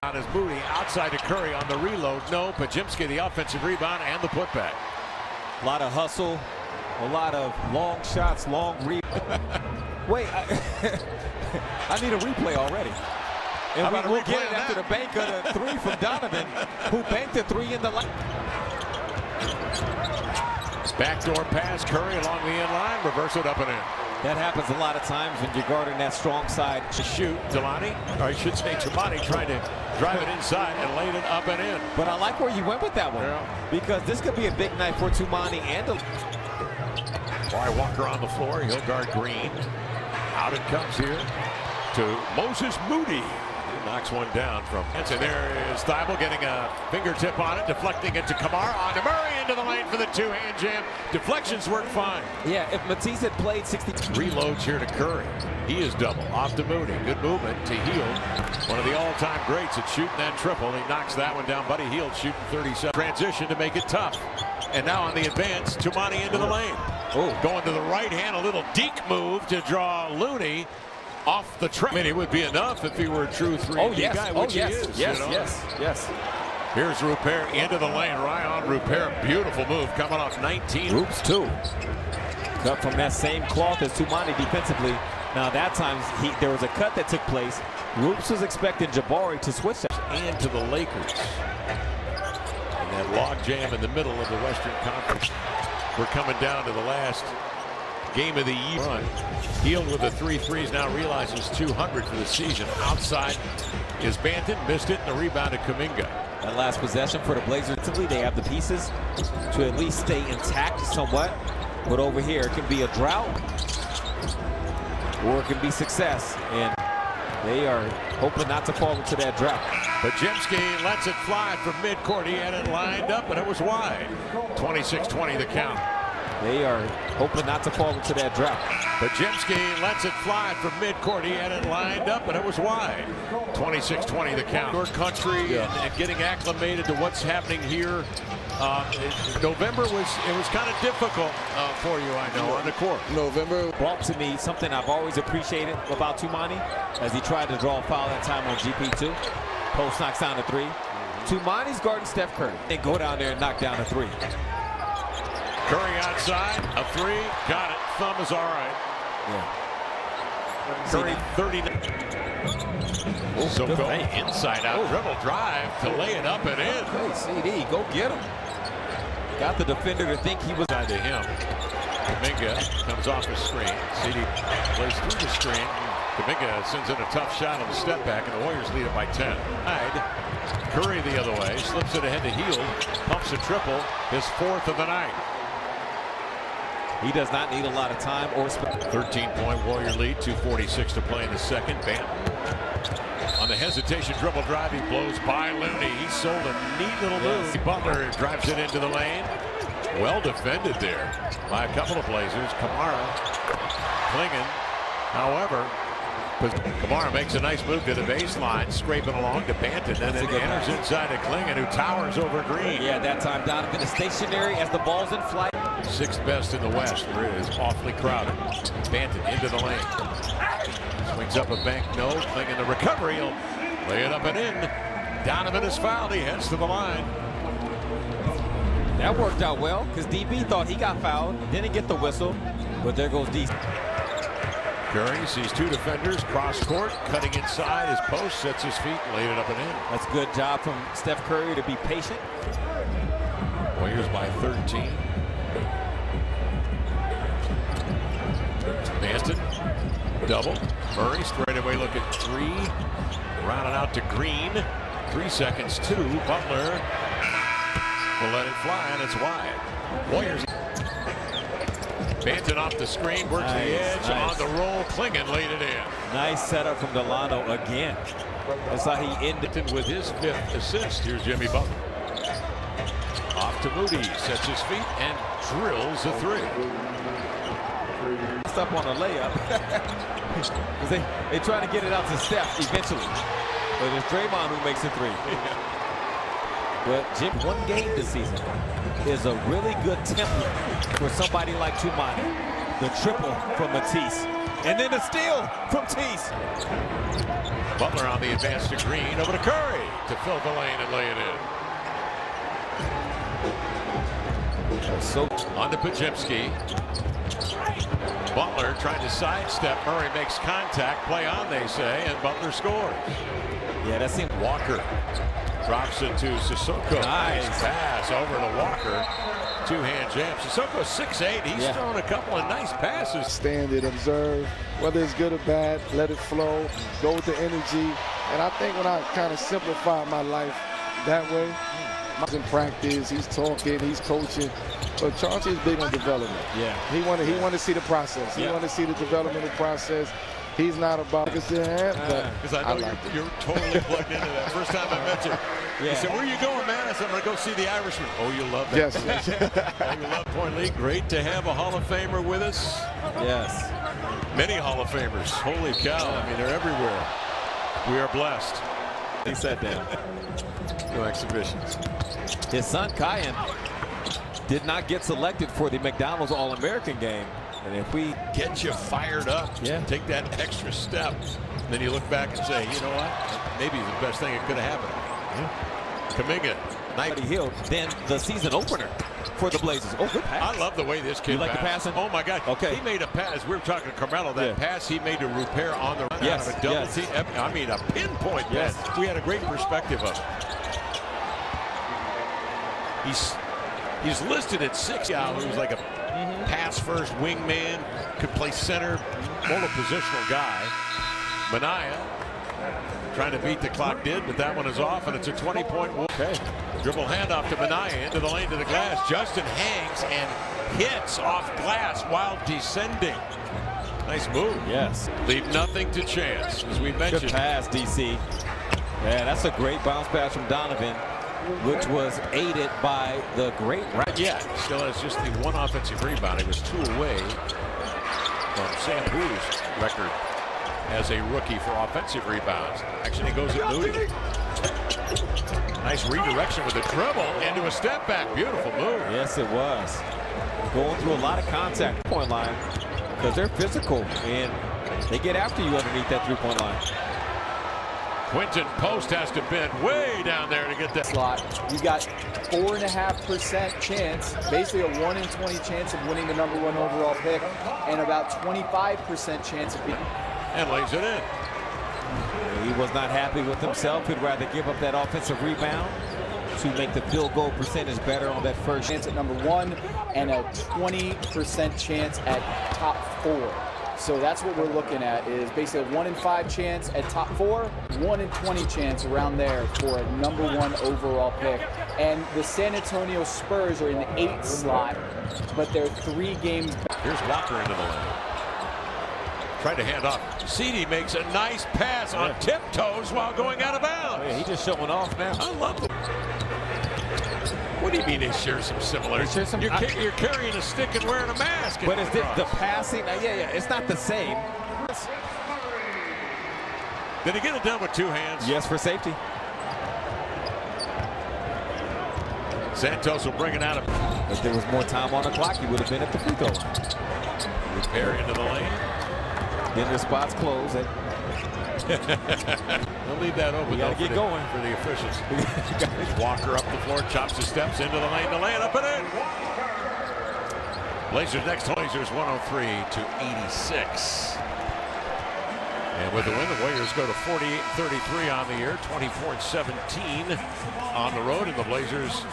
On his booty, outside to Curry on the reload. No, Pajimski the offensive rebound and the putback. A lot of hustle, a lot of long shots, long Wait, I need a replay already. And we'll get it after the bank of the three from Donovan, who banked the three in the line. Backdoor pass, Curry along the end line, reverse it up and in. That happens a lot of times when you're guarding that strong side. To shoot, Delani, or I should say Tumani, trying to drive it inside and laid it up and in. But I like where you went with that one, because this could be a big night for Tumani and Walker on the floor, he'll guard Green. Out it comes here to Moses Moody. He knocks one down from Henson. There is Thibault getting a fingertip on it, deflecting it to Kamara, on to Murray, into the lane for the two-hand jam. Deflections work fine. Yeah, if Matisse had played 60. Reloads here to Curry. He is double, off to Moody. Good movement to Hield. One of the all-time greats at shooting that triple. He knocks that one down. Buddy Hield shooting 37. Transition to make it tough. And now on the advance, Tumani into the lane. Going to the right hand, a little deke move to draw Looney off the track. I mean, it would be enough if he were a true 3D guy, which he is. Yes. Here's Rupert into the lane. Ryan Rupert, beautiful move coming off 19. Roops too. Cut from that same cloth as Tumani defensively. Now that time there was a cut that took place. Roops was expecting Jabari to switch that. And to the Lakers. And that log jam in the middle of the Western Conference. We're coming down to the last game of the year. Hield with the 3 threes, now realizes 200 for the season. Outside is Banton, missed it, and the rebound to Kuminga. That last possession for the Blazers, they have the pieces to at least stay intact somewhat. But over here, it can be a drought or it can be success. And they are hoping not to fall into that drought. Pajimski lets it fly from midcourt. He had it lined up, and it was wide. 26-20 the count. They are hoping not to fall into that drought. Pajimski lets it fly from midcourt. He had it lined up, and it was wide. 26-20 the count. Your country and getting acclimated to what's happening here. November was kind of difficult for you, I know, on the court. November brought to me something I've always appreciated about Tumani, as he tried to draw a foul that time on GP2. Post knocks down a 3. Tumani's guarding Steph Curry. They go down there and knock down a 3. Curry outside, a 3, got it. Thumb is all right. Yeah. Curry 39. So go inside out, dribble drive to lay it up and in. Hey, CD, go get him. Got the defender to think he was side to him. Kuminga comes off his screen. CD plays through the screen. Kuminga sends in a tough shot on the step back, and the Warriors lead it by 10. Curry the other way, slips it ahead to Hield, pumps a triple, his 4th of the night. He does not need a lot of time or space. 13-point Warrior lead, 2:46 to play in the second. Banton on the hesitation dribble drive, he blows by Looney. He sold a neat little move. Butler drives it into the lane. Well defended there by a couple of Blazers. Kamara clinging. However, Kamara makes a nice move to the baseline, scraping along to Banton, and then enters inside to Klingon, who towers over Green. Yeah, that time Donovan is stationary as the ball's in flight. 6th best in the West, where it is awfully crowded. Banton into the lane. Swings up a bank, no. Klingon the recovery, he'll lay it up and in. Donovan is fouled, he heads to the line. That worked out well, because DB thought he got fouled, didn't get the whistle, but there goes DC. Curry sees 2 defenders, cross court, cutting inside his post, sets his feet, laid it up and in. That's a good job from Steph Curry to be patient. Warriors by 13. Banton, double. Murray straight away look at 3. Rounded out to Green. 3 seconds, 2. Butler will let it fly, and it's wide. Warriors. Banton off the screen, works the edge, on the roll. Klingon laid it in. Nice setup from Delano again. That's how he ended with his 5th assist. Here's Jimmy Butler. Off to Moody, sets his feet and drills a 3. Up on a layup. they try to get it out to Steph eventually. But it's Draymond who makes a 3. But Jim, 1 game this season is a really good template for somebody like Tumani. The triple from Matisse. And then the steal from Tease. Butler on the advance to Green, over to Curry to fill the lane and lay it in. So on to Pajemski. Butler trying to sidestep. Murray makes contact. Play on, they say, and Butler scores. Yeah, that seemed. Walker drops it to Sissoko. Nice pass over to Walker. Two-hand jam. Sissoko's 6'8". He's thrown a couple of nice passes. Stand it, observe, whether it's good or bad, let it flow, go with the energy. And I think when I kind of simplify my life that way, in practice, he's talking, he's coaching. But Chauncey is big on development. Yeah. He wanted to see the process. He wanted to see the developmental process. He's not about because I know you're totally plugged into that. First time I met you, you said, "Where are you going, man?" I said, "I'm going to go see the Irishman." Oh, you love that. Yes. Oh, you love Point League. Great to have a Hall of Famer with us. Yes. Many Hall of Famers. Holy cow! I mean, they're everywhere. We are blessed. He sat down. No exhibitions. His son Kyan did not get selected for the McDonald's All-American game. And if we get you fired up, take that extra step, then you look back and say, you know what? Maybe the best thing that could have happened. Kuminga, Hill, then the season opener for the Blazers. Oh, good pass. I love the way this kid. You like the passing? Oh my God! Okay. He made a pass. We were talking to Carmelo. That pass he made to Rupert on the run out of a double team. I mean, a pinpoint pass. We had a great perspective of it. He's listed at 6. He was like a pass first wingman, could play center, multi-positional guy. Minaya trying to beat the clock but that one is off, and it's a 20-point. Okay. Dribble handoff to Minaya into the lane to the glass. Justin hangs and hits off glass while descending. Nice move. Yes. Leave nothing to chance, as we mentioned. Good pass, DC. Yeah, that's a great bounce pass from Donovan, which was aided by the great. Still has just the one offensive rebound. He was 2 away from Sam Boo's record as a rookie for offensive rebounds. Actually, he goes at Moody. Nice redirection with a dribble into a step back. Beautiful move. Yes, it was. Going through a lot of contact point line because they're physical and they get after you underneath that three-point line. Quinton Post has to bend way down there to get that slot. You got 4.5% chance, basically a 1 in 20 chance of winning the #1 overall pick, and about 25% chance of being. And lays it in. He was not happy with himself. He'd rather give up that offensive rebound to make the field goal percentage better on that first chance at #1 and a 20% chance at top 4. So that's what we're looking at, is basically a 1 in 5 chance at top 4, 1 in 20 chance around there for a #1 overall pick. And the San Antonio Spurs are in the 8th slot, but they're 3 games back. Here's Walker into the lane. Tried to hand off. Ceedy makes a nice pass on tiptoes while going out of bounds. He's just showing off now. I love it. What do you mean they share some similarities? You're carrying a stick and wearing a mask. But is this the passing? It's not the same. Did he get it done with 2 hands? Yes, for safety. Santos will bring it out of. If there was more time on the clock, he would have been at the free throw line. Repair into the lane. Then the spot's closed. They'll leave that open. We gotta get going for the officials. Walker up the floor, chops his steps into the lane to lay it up and in. Blazers next. Blazers 103-86. And with the win, the Warriors go to 48-33 on the year, 24-17 on the road, and the Blazers